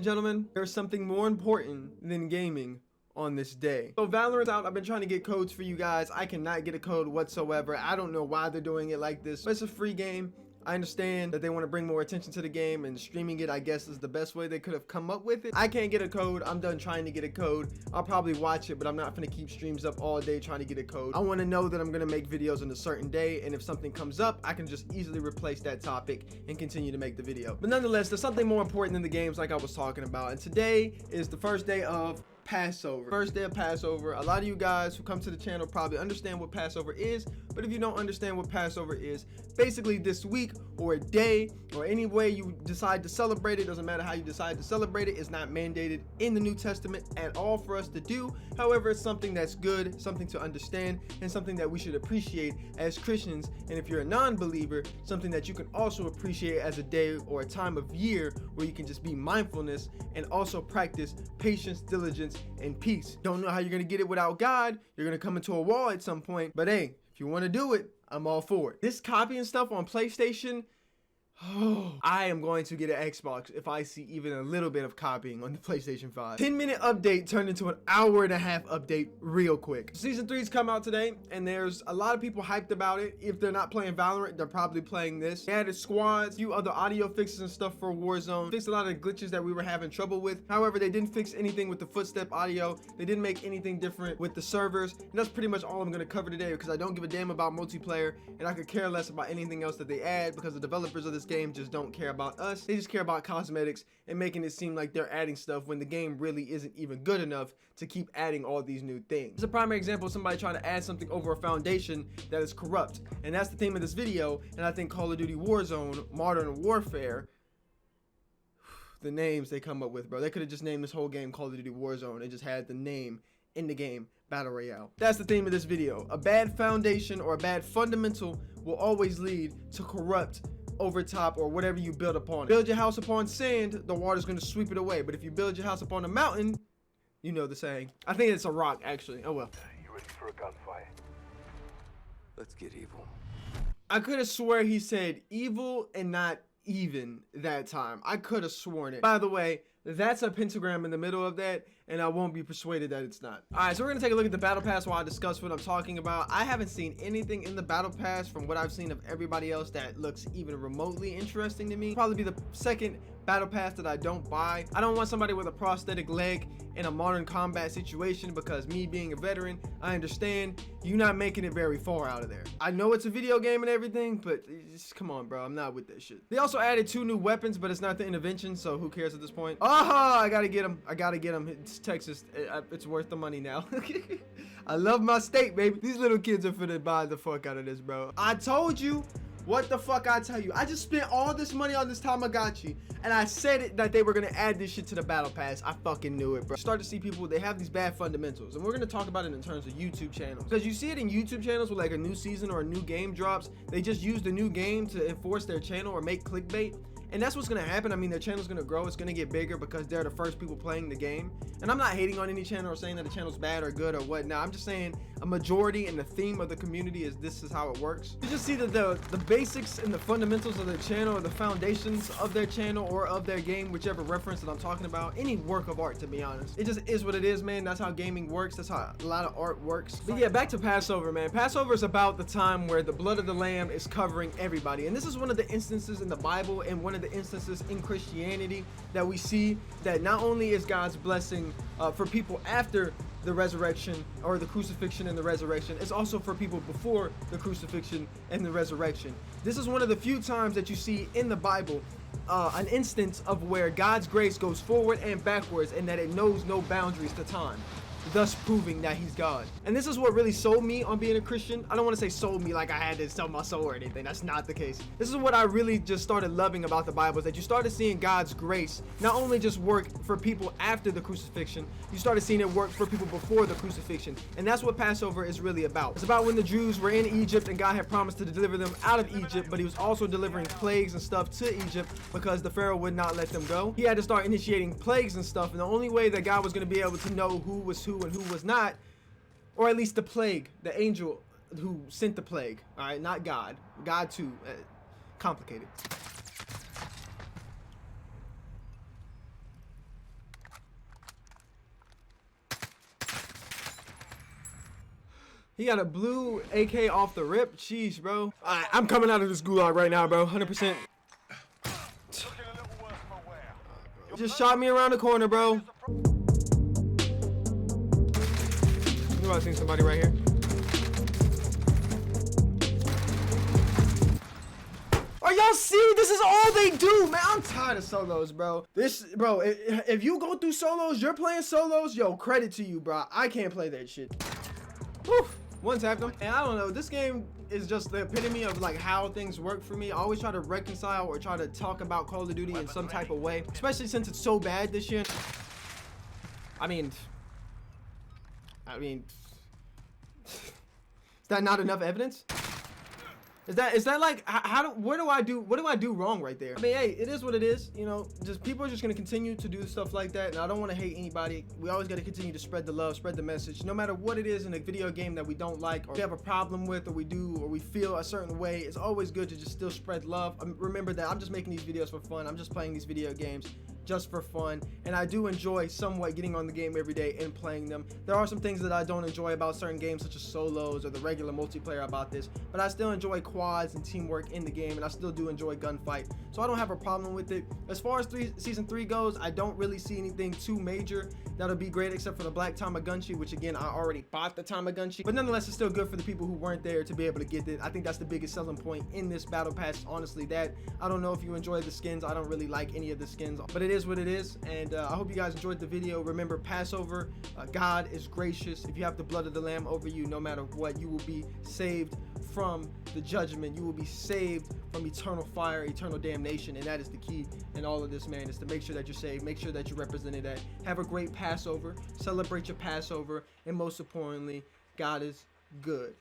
gentlemen, there's something more important than gaming on this day. So Valorant's out. I've been trying to get codes for you guys. I cannot get a code whatsoever. I don't know why they're doing it like this, but it's a free game. I understand that they want to bring more attention to the game, and streaming it, I guess, is the best way they could have come up with it. I can't get a code. I'm done trying to get a code. I'll probably watch it, but I'm not going to keep streams up all day trying to get a code. I want to know that I'm going to make videos on a certain day, and if something comes up, I can just easily replace that topic and continue to make the video. But nonetheless, there's something more important than the games like I was talking about, and today is the first day of Passover. First day of Passover. A lot of you guys who come to the channel probably understand what Passover is, but if you don't understand what Passover is, basically this week or a day or any way you decide to celebrate it, doesn't matter how you decide to celebrate it, it's not mandated in the New Testament at all for us to do. However, it's something that's good, something to understand, and something that we should appreciate as Christians. And if you're a non-believer, something that you can also appreciate as a day or a time of year where you can just be mindfulness and also practice patience, diligence, and peace. Don't know how you're gonna get it without God. You're gonna come into a wall at some point, but hey, if you want to do it, I'm all for it. This copying stuff on PlayStation, oh, I am going to get an Xbox if I see even a little bit of copying on the PlayStation 5. 10-minute update turned into an hour-and-a-half update real quick. Season 3's come out today, and there's a lot of people hyped about it. If they're not playing Valorant, they're probably playing this. They added squads, a few other audio fixes and stuff for Warzone. Fixed a lot of the glitches that we were having trouble with. However, they didn't fix anything with the footstep audio. They didn't make anything different with the servers. And that's pretty much all I'm going to cover today, because I don't give a damn about multiplayer, and I could care less about anything else that they add, because the developers of this game just don't care about us. They just care about cosmetics and making it seem like they're adding stuff when the game really isn't even good enough to keep adding all these new things. It's a primary example of somebody trying to add something over a foundation that is corrupt, and that's the theme of this video. And I think Call of Duty Warzone Modern Warfare, the names they come up with, bro, they could have just named this whole game Call of Duty Warzone and just had the name in the game Battle Royale. That's the theme of this video. A bad foundation or a bad fundamental will always lead to corrupt over top or whatever you build upon it. Build your house upon sand, the water's going to sweep it away. But if you build your house upon a mountain, you know the saying. I think it's a rock, actually. Oh well. You ready for a gunfight? Let's get evil. I could have swore he said evil and not even that time. I could have sworn it. By the way, that's a pentagram in the middle of that, and I won't be persuaded that it's not. All right, so we're gonna take a look at the battle pass while I discuss what I'm talking about. I haven't seen anything in the battle pass from what I've seen of everybody else that looks even remotely interesting to me. Probably be the second battle pass that I don't buy. I don't want somebody with a prosthetic leg in a modern combat situation, because me being a veteran, I understand you're not making it very far out of there. I know it's a video game and everything, but just come on, bro, I'm not with that shit. They also added 2 new weapons, but it's not the intervention, so who cares at this point? Aha, I gotta get him. I gotta get him. It's Texas. It's worth the money now. I love my state, baby. These little kids are finna buy the fuck out of this, bro. I told you. What the fuck I tell you? I just spent all this money on this Tamagotchi, and I said it that they were gonna add this shit to the battle pass. I fucking knew it, bro. Start to see people, they have these bad fundamentals, and we're gonna talk about it in terms of YouTube channels, because you see it in YouTube channels with like a new season or a new game drops. They just use the new game to enforce their channel or make clickbait. And that's what's gonna happen. I mean, their channel's gonna grow, it's gonna get bigger because they're the first people playing the game. And I'm not hating on any channel or saying that the channel's bad or good or whatnot. I'm just saying a majority and the theme of the community is this is how it works. You just see that the basics and the fundamentals of their channel, or the foundations of their channel or of their game, whichever reference that I'm talking about, any work of art, to be honest. It just is what it is, man. That's how gaming works. That's how a lot of art works. But yeah, back to Passover, man. Passover is about the time where the blood of the lamb is covering everybody. And this is one of the instances in the Bible and one of the instances in Christianity that we see that not only is God's blessing for people after the resurrection or the crucifixion and the resurrection, it's also for people before the crucifixion and the resurrection. This is one of the few times that you see in the Bible an instance of where God's grace goes forward and backwards, and that it knows no boundaries to time, thus proving that he's God. And this is what really sold me on being a Christian. I don't want to say sold me like I had to sell my soul or anything. That's not the case. This is what I really just started loving about the Bible, is that you started seeing God's grace not only just work for people after the crucifixion, you started seeing it work for people before the crucifixion. And that's what Passover is really about. It's about when the Jews were in Egypt and God had promised to deliver them out of Egypt, but he was also delivering plagues and stuff to Egypt because the Pharaoh would not let them go. He had to start initiating plagues and stuff, and the only way that God was going to be able to know who was who and who was not, or at least the plague, the angel who sent the plague, all right, not God. God too complicated. He got a blue AK off the rip. Jeez, bro. I'm coming out of this gulag right now, bro. 100%. Just shot me around the corner, bro. I knew I seen somebody right here. Are y'all see? This is all they do, man. I'm tired of solos, bro. Bro, if you go through solos, you're playing solos, yo, credit to you, bro. I can't play that shit. Whew. One tapped him. And I don't know, this game is just the epitome of like how things work for me. I always try to reconcile or try to talk about Call of Duty in some type of way, especially since it's so bad this year. I mean, is that not enough evidence? Is that like what do I do wrong right there? I mean, hey, it is what it is, you know. Just people are just gonna continue to do stuff like that, and I don't want to hate anybody. We always gotta continue to spread the love, spread the message, no matter what it is in a video game that we don't like or we have a problem with, or we feel a certain way. It's always good to just still spread love. Remember that I'm just making these videos for fun. I'm just playing these video games just for fun, and I do enjoy somewhat getting on the game every day and playing them. There are some things that I don't enjoy about certain games, such as solos or the regular multiplayer about this, but I still enjoy quads and teamwork in the game, and I still do enjoy gunfight, so I don't have a problem with it. As far as season 3 goes, I don't really see anything too major that'll be great except for the black Tamagotchi, which again, I already bought the Tamagotchi, but nonetheless, it's still good for the people who weren't there to be able to get it. I think that's the biggest selling point in this battle pass, honestly. That I don't know if you enjoy the skins. I don't really like any of the skins, but it is what it is, and I hope you guys enjoyed the video. Remember, Passover, God is gracious. If you have the blood of the lamb over you, no matter what, you will be saved from the judgment. You will be saved from eternal fire, eternal damnation, and that is the key in all of this, man, is to make sure that you're saved, make sure that you're represented. That have a great Passover, celebrate your Passover, and most importantly, God is good.